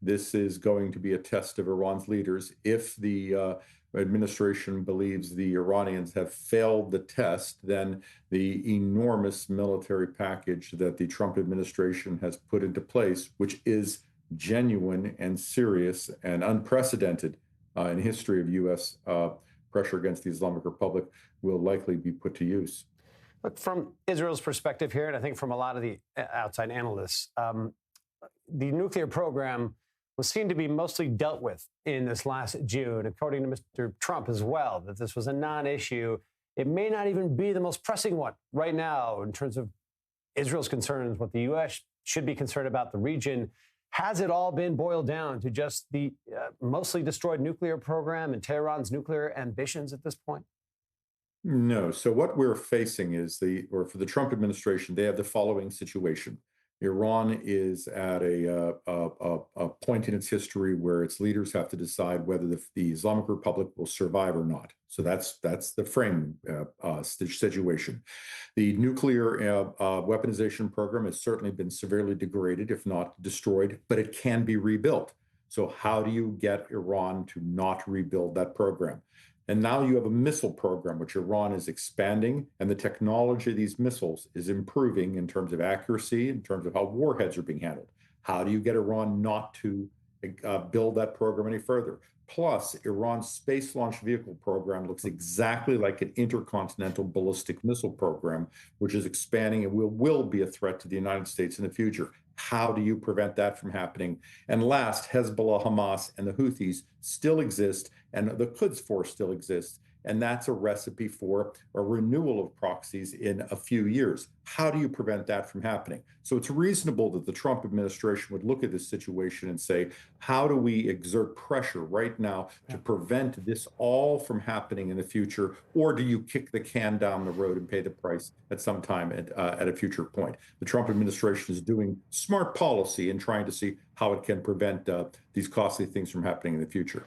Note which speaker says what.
Speaker 1: this is going to be a test of Iran's leaders. If the administration believes the Iranians have failed the test, then the enormous military package that the Trump administration has put into place, which is genuine and serious and unprecedented in history of U.S. Pressure against the Islamic Republic, will likely be put to use.
Speaker 2: Look, from Israel's perspective here, and I think from a lot of the outside analysts, the nuclear program was seen to be mostly dealt with in this last June, according to Mr. Trump as well, that this was a non-issue. It may not even be the most pressing one right now in terms of Israel's concerns, what the U.S. should be concerned about, the region. Has it all been boiled down to just the mostly destroyed nuclear program and Tehran's nuclear ambitions at this point?
Speaker 1: No. So what we're facing is for the Trump administration, they have the following situation. Iran is at a point in its history where its leaders have to decide whether the Islamic Republic will survive or not. So that's the frame situation. The nuclear weaponization program has certainly been severely degraded, if not destroyed, but it can be rebuilt. So how do you get Iran to not rebuild that program? And now you have a missile program, which Iran is expanding, and the technology of these missiles is improving in terms of accuracy, in terms of how warheads are being handled. How do you get Iran not to build that program any further? Plus, Iran's space launch vehicle program looks exactly like an intercontinental ballistic missile program, which is expanding and will be a threat to the United States in the future. How do you prevent that from happening? And last, Hezbollah, Hamas, and the Houthis still exist, and the Quds Force still exists. And that's a recipe for a renewal of proxies in a few years. How do you prevent that from happening? So it's reasonable that the Trump administration would look at this situation and say, how do we exert pressure right now to prevent this all from happening in the future? Or do you kick the can down the road and pay the price at some time at a future point? The Trump administration is doing smart policy and trying to see how it can prevent these costly things from happening in the future.